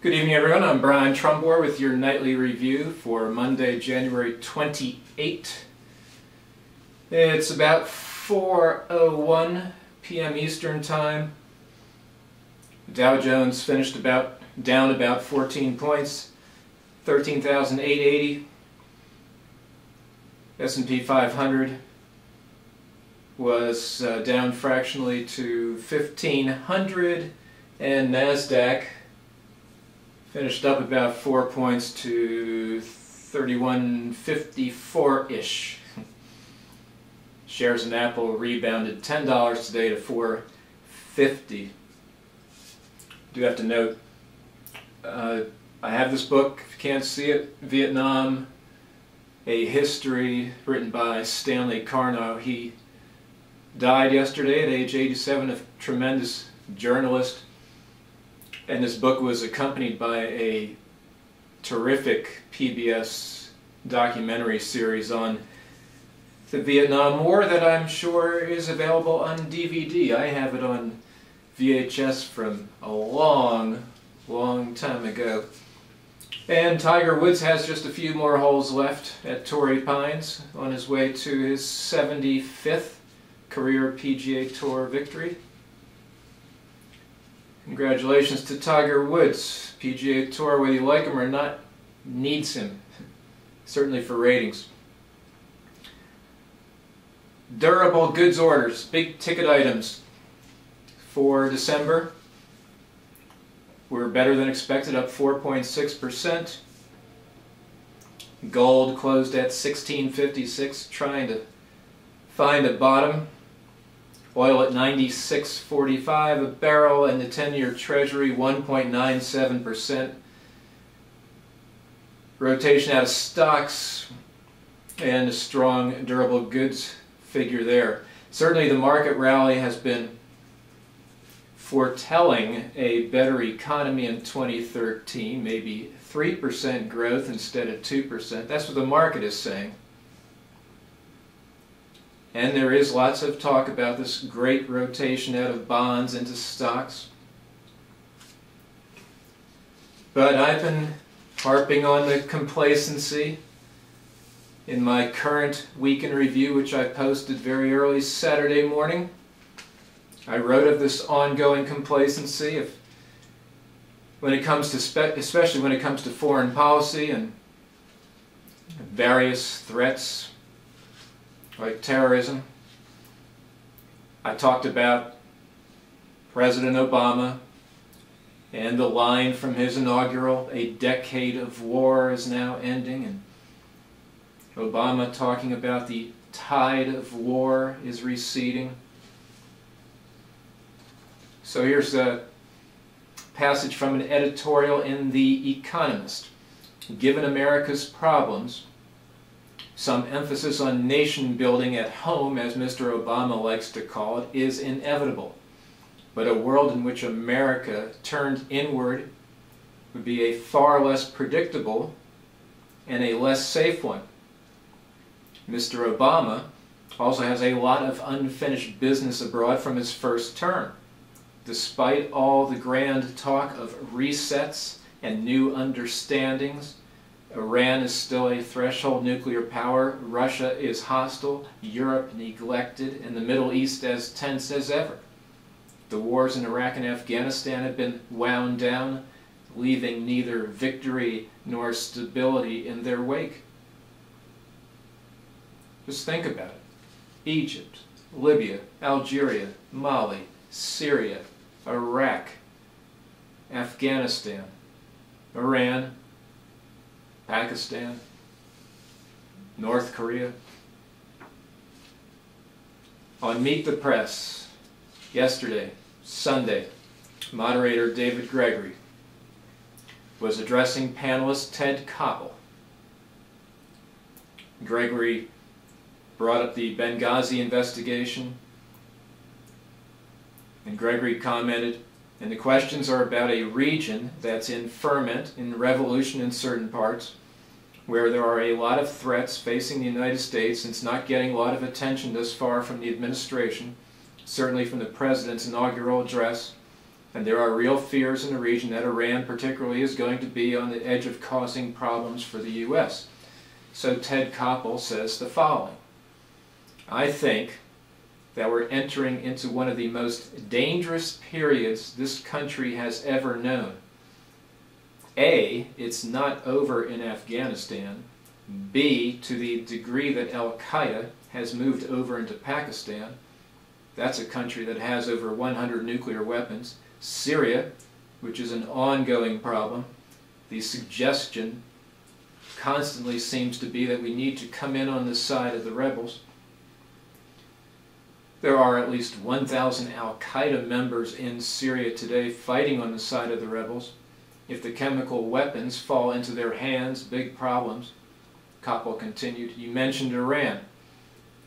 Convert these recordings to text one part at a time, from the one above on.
Good evening, everyone. I'm Brian Trumbore with your nightly review for Monday, January 28. It's about 4:01 p.m. Eastern Time. Dow Jones finished down about 14 points, 13,880. S&P 500 was down fractionally to 1,500, and NASDAQ finished up about 4 points to 3154-ish. Shares in Apple rebounded $10 today to $4.50. Do have to note, I have this book, if you can't see it, Vietnam, A History, written by Stanley Carnot. He died yesterday at age 87, a tremendous journalist. And this book was accompanied by a terrific PBS documentary series on the Vietnam War that I'm sure is available on DVD. I have it on VHS from a long time ago. And Tiger Woods has just a few more holes left at Torrey Pines on his way to his 75th career PGA Tour victory. Congratulations to Tiger Woods. PGA Tour, whether you like him or not, needs him, certainly for ratings. Durable goods orders, big ticket items for December were better than expected, up 4.6%. Gold closed at $16.56, trying to find a bottom. Oil at $96.45 a barrel, and the 10-year Treasury 1.97%. Rotation out of stocks and a strong durable goods figure there. Certainly the market rally has been foretelling a better economy in 2013, maybe 3% growth instead of 2%. That's what the market is saying. And there is lots of talk about this great rotation out of bonds into stocks. But I've been harping on the complacency in my current week in review, which I posted very early Saturday morning. I wrote of this ongoing complacency when it comes to, especially when it comes to foreign policy and various threats like terrorism. I talked about President Obama and the line from his inaugural, "A decade of war is now ending," and Obama talking about the tide of war is receding. So here's a passage from an editorial in The Economist. Given America's problems, some emphasis on nation building at home, as Mr. Obama likes to call it, is inevitable. But a world in which America turned inward would be a far less predictable and a less safe one. Mr. Obama also has a lot of unfinished business abroad from his first term. Despite all the grand talk of resets and new understandings, Iran is still a threshold nuclear power, Russia is hostile, Europe neglected, and the Middle East as tense as ever. The wars in Iraq and Afghanistan have been wound down, leaving neither victory nor stability in their wake. Just think about it. Egypt, Libya, Algeria, Mali, Syria, Iraq, Afghanistan, Iran, Pakistan, North Korea. On Meet the Press yesterday, Sunday, moderator David Gregory was addressing panelist Ted Koppel. Gregory brought up the Benghazi investigation, and Gregory commented, and the questions are about a region that's in ferment, in revolution in certain parts, where there are a lot of threats facing the United States, and it's not getting a lot of attention thus far from the administration, certainly from the President's inaugural address. And there are real fears in the region that Iran particularly is going to be on the edge of causing problems for the U.S. So Ted Koppel says the following: I think that we're entering into one of the most dangerous periods this country has ever known. A, it's not over in Afghanistan. B, to the degree that Al-Qaeda has moved over into Pakistan. That's a country that has over 100 nuclear weapons. Syria, which is an ongoing problem. The suggestion constantly seems to be that we need to come in on the side of the rebels. There are at least 1,000 Al-Qaeda members in Syria today fighting on the side of the rebels. If the chemical weapons fall into their hands, big problems. Koppel continued, you mentioned Iran.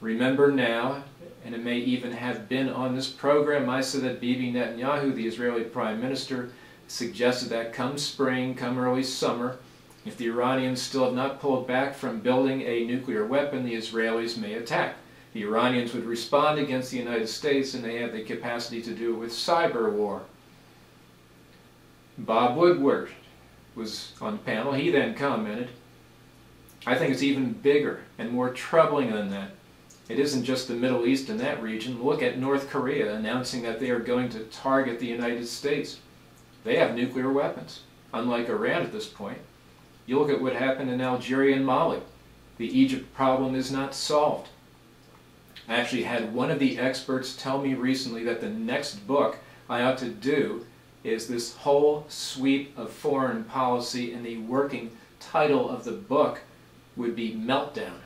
Remember now, and it may even have been on this program, I said that Bibi Netanyahu, the Israeli Prime Minister, suggested that come spring, come early summer, if the Iranians still have not pulled back from building a nuclear weapon, the Israelis may attack. The Iranians would respond against the United States, and they have the capacity to do it with cyber war. Bob Woodward was on the panel. He then commented, I think it's even bigger and more troubling than that. It isn't just the Middle East and that region. Look at North Korea announcing that they are going to target the United States. They have nuclear weapons, unlike Iran at this point. You look at what happened in Algeria and Mali. The Egypt problem is not solved. I actually had one of the experts tell me recently that the next book I ought to do is this whole sweep of foreign policy, and the working title of the book would be Meltdown.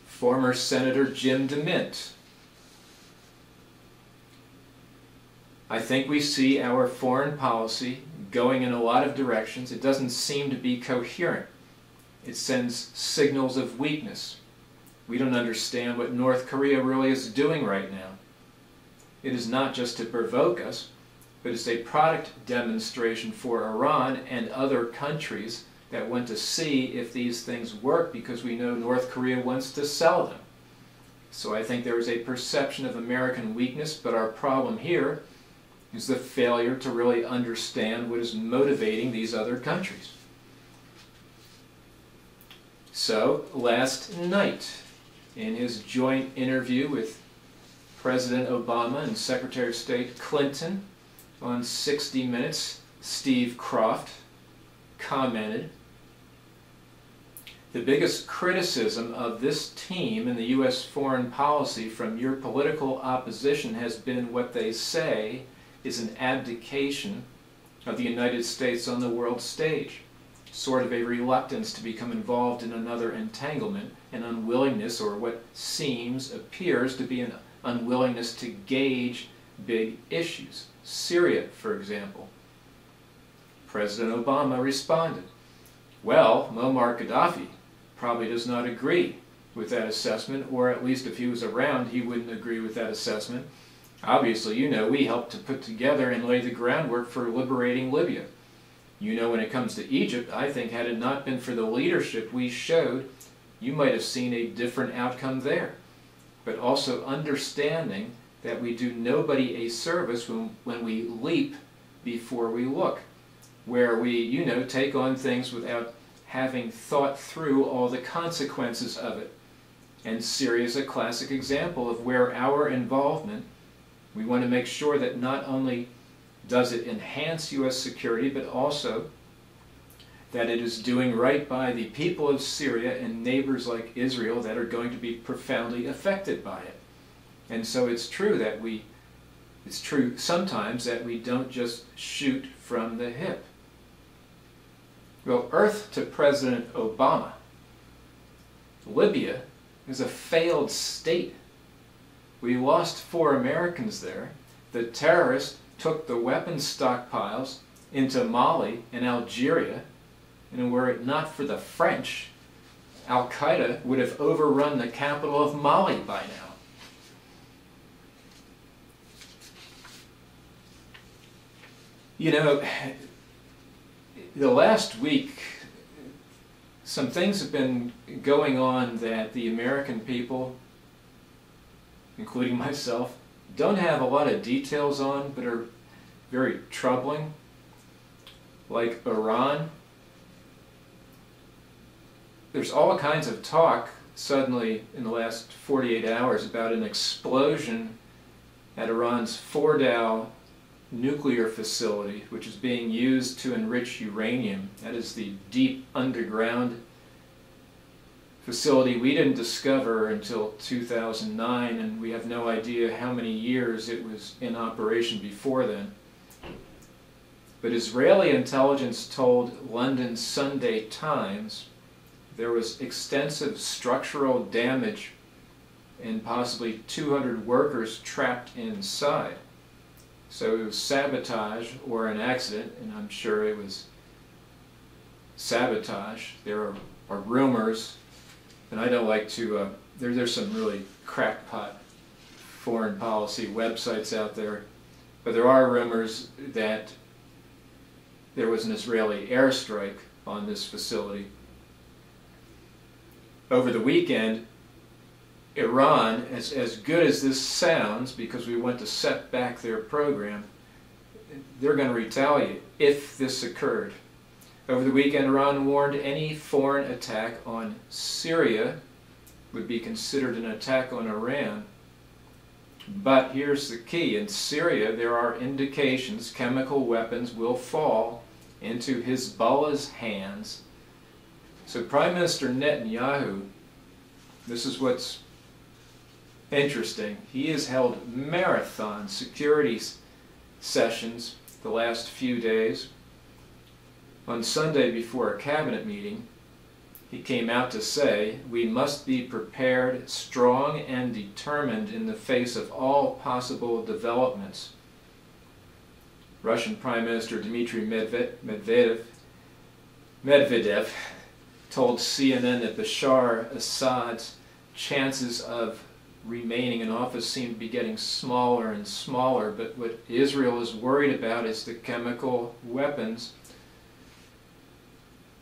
Former Senator Jim DeMint. I think we see our foreign policy going in a lot of directions. It doesn't seem to be coherent. It sends signals of weakness. We don't understand what North Korea really is doing right now. It is not just to provoke us, but it's a product demonstration for Iran and other countries that want to see if these things work, because we know North Korea wants to sell them. So I think there is a perception of American weakness, but our problem here is the failure to really understand what is motivating these other countries. So last night, in his joint interview with President Obama and Secretary of State Clinton on 60 Minutes, Steve Croft commented, the biggest criticism of this team in the U.S. foreign policy from your political opposition has been what they say is an abdication of the United States on the world stage, sort of a reluctance to become involved in another entanglement, an unwillingness, or what appears to be an unwillingness to gauge big issues. Syria, for example. President Obama responded, well, Muammar Gaddafi probably does not agree with that assessment, or at least if he was around, he wouldn't agree with that assessment. Obviously, you know, we helped to put together and lay the groundwork for liberating Libya. You know, when it comes to Egypt, I think had it not been for the leadership we showed, you might have seen a different outcome there. But also understanding that we do nobody a service when we leap before we look, where we, you know, take on things without having thought through all the consequences of it. And Syria is a classic example of where our involvement, we want to make sure that not only does it enhance U.S. security, but also that it is doing right by the people of Syria and neighbors like Israel that are going to be profoundly affected by it. And so it's true that it's true sometimes that we don't just shoot from the hip. Well, earth to President Obama. Libya is a failed state. We lost 4 Americans there. The terrorists took the weapons stockpiles into Mali and Algeria, and were it not for the French, Al-Qaeda would have overrun the capital of Mali by now. You know, the last week, some things have been going on that the American people, including myself, don't have a lot of details on, but are very troubling, like Iran. There's all kinds of talk suddenly in the last 48 hours about an explosion at Iran's Fordow nuclear facility, which is being used to enrich uranium. That is the deep underground facility we didn't discover until 2009, and we have no idea how many years it was in operation before then. But Israeli intelligence told London's Sunday Times there was extensive structural damage and possibly 200 workers trapped inside. So it was sabotage or an accident, and I'm sure it was sabotage. There are rumors, and I don't like to, there's some really crackpot foreign policy websites out there, but there are rumors that there was an Israeli airstrike on this facility. Over the weekend, Iran, as good as this sounds, because we want to set back their program, they're going to retaliate if this occurred. Over the weekend, Iran warned any foreign attack on Syria would be considered an attack on Iran. But here's the key. In Syria, there are indications chemical weapons will fall into Hezbollah's hands. So Prime Minister Netanyahu, this is what's interesting. He has held marathon security sessions the last few days. On Sunday before a cabinet meeting, he came out to say, "We must be prepared, strong and determined in the face of all possible developments." Russian Prime Minister Dmitry Medvedev told CNN that Bashar Assad's chances of remaining in office seem to be getting smaller and smaller, but what Israel is worried about is the chemical weapons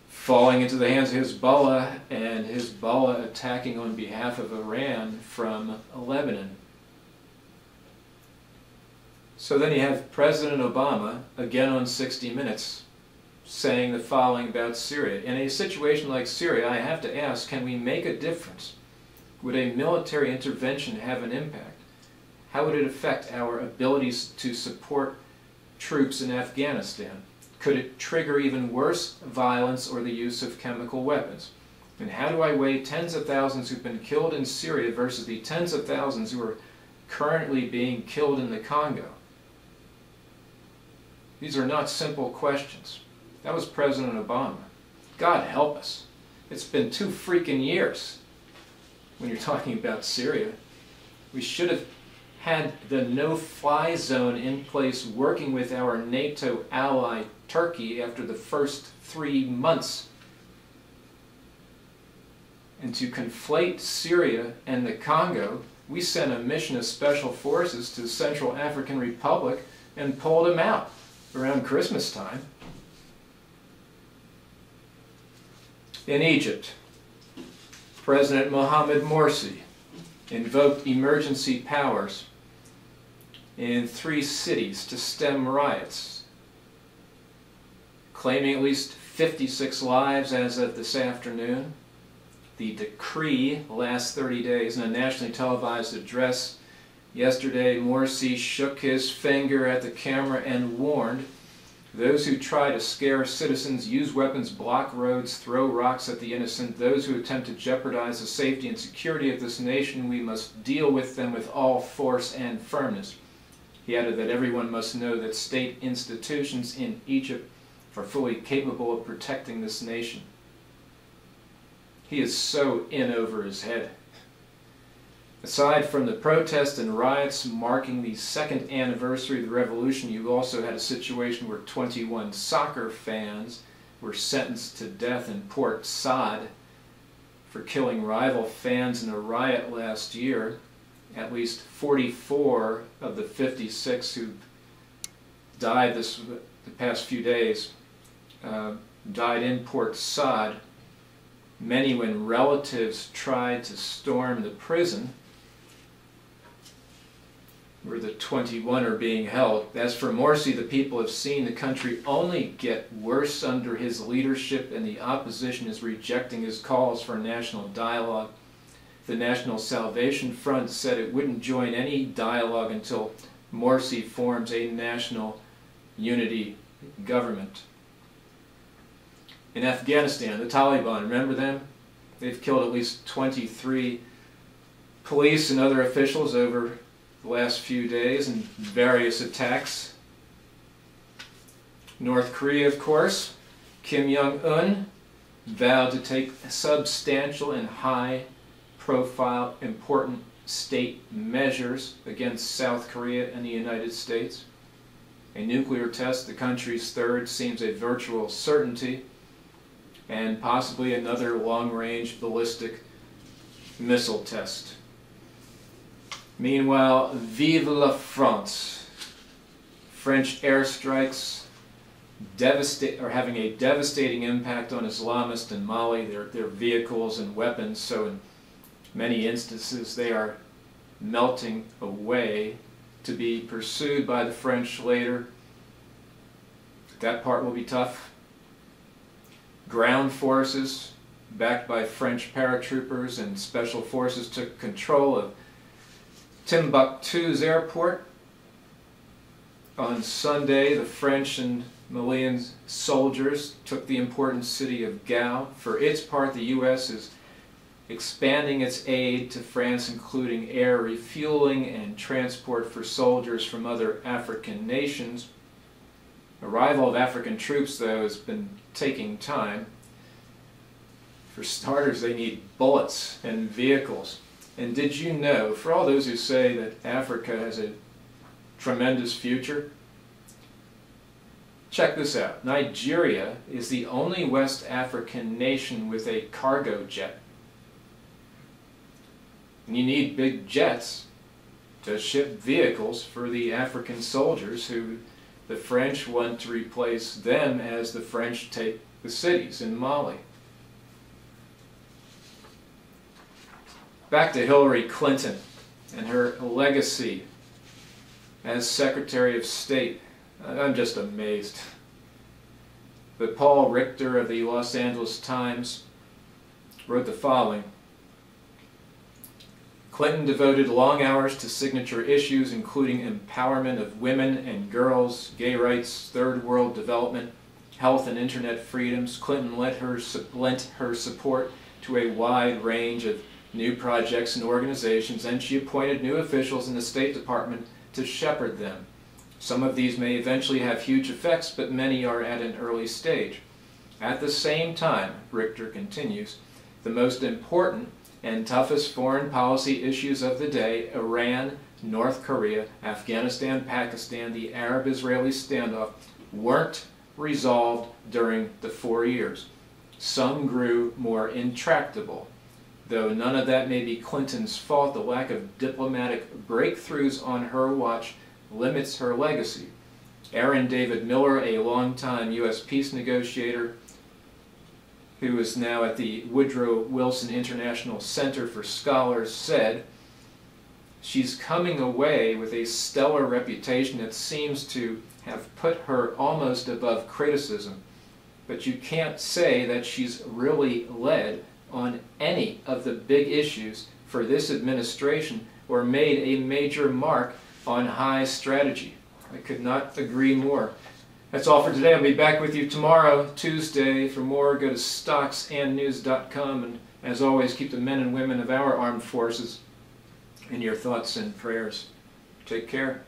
falling into the hands of Hezbollah, and Hezbollah attacking on behalf of Iran from Lebanon. So then you have President Obama, again on 60 Minutes, saying the following about Syria. In a situation like Syria, I have to ask, can we make a difference? Would a military intervention have an impact? How would it affect our abilities to support troops in Afghanistan? Could it trigger even worse violence or the use of chemical weapons? And how do I weigh tens of thousands who've been killed in Syria versus the tens of thousands who are currently being killed in the Congo? These are not simple questions. That was President Obama. God help us. It's been 2 freaking years when you're talking about Syria. We should have had the no-fly zone in place working with our NATO ally Turkey after the first 3 months. And to conflate Syria and the Congo, we sent a mission of special forces to the Central African Republic and pulled them out around Christmas time. In Egypt, President Mohamed Morsi invoked emergency powers in 3 cities to stem riots, claiming at least 56 lives as of this afternoon. The decree lasts 30 days. In a nationally televised address yesterday, Morsi shook his finger at the camera and warned, "Those who try to scare citizens, use weapons, block roads, throw rocks at the innocent, those who attempt to jeopardize the safety and security of this nation, we must deal with them with all force and firmness." He added that everyone must know that state institutions in Egypt are fully capable of protecting this nation. He is so in over his head. Aside from the protests and riots marking the 2nd anniversary of the revolution, you also had a situation where 21 soccer fans were sentenced to death in Port Said for killing rival fans in a riot last year. At least 44 of the 56 who died the past few days died in Port Said, many when relatives tried to storm the prison. where the 21 are being held. As for Morsi, the people have seen the country only get worse under his leadership, and the opposition is rejecting his calls for national dialogue. The National Salvation Front said it wouldn't join any dialogue until Morsi forms a national unity government. In Afghanistan, the Taliban, remember them? They've killed at least 23 police and other officials over the last few days in various attacks. North Korea, of course, Kim Jong-un vowed to take substantial and high-profile, important state measures against South Korea and the United States. A nuclear test, the country's third, seems a virtual certainty, and possibly another long-range ballistic missile test. Meanwhile, vive la France. French airstrikes are having a devastating impact on Islamists in Mali, their vehicles and weapons, so in many instances they are melting away to be pursued by the French later. That part will be tough. Ground forces, backed by French paratroopers and special forces, took control of Timbuktu's airport. On Sunday, the French and Malian soldiers took the important city of Gao. For its part, the U.S. is expanding its aid to France, including air refueling and transport for soldiers from other African nations. Arrival of African troops, though, has been taking time. For starters, they need bullets and vehicles. And did you know, for all those who say that Africa has a tremendous future, check this out. Nigeria is the only West African nation with a cargo jet. And you need big jets to ship vehicles for the African soldiers who the French want to replace them as the French take the cities in Mali. Back to Hillary Clinton and her legacy as Secretary of State. I'm just amazed. But Paul Richter of the Los Angeles Times wrote the following. Clinton devoted long hours to signature issues including empowerment of women and girls, gay rights, third world development, health and internet freedoms. Clinton lent her support to a wide range of new projects and organizations, and she appointed new officials in the State Department to shepherd them. Some of these may eventually have huge effects, but many are at an early stage. At the same time, Richter continues, the most important and toughest foreign policy issues of the day, Iran, North Korea, Afghanistan, Pakistan, the Arab-Israeli standoff, weren't resolved during the 4 years. Some grew more intractable. Though none of that may be Clinton's fault, the lack of diplomatic breakthroughs on her watch limits her legacy. Aaron David Miller, a longtime U.S. peace negotiator who is now at the Woodrow Wilson International Center for Scholars, said, she's coming away with a stellar reputation that seems to have put her almost above criticism, but you can't say that she's really led on any of the big issues for this administration or made a major mark on high strategy. I could not agree more. That's all for today. I'll be back with you tomorrow, Tuesday. For more, go to stocksandnews.com, and as always, keep the men and women of our armed forces in your thoughts and prayers. Take care.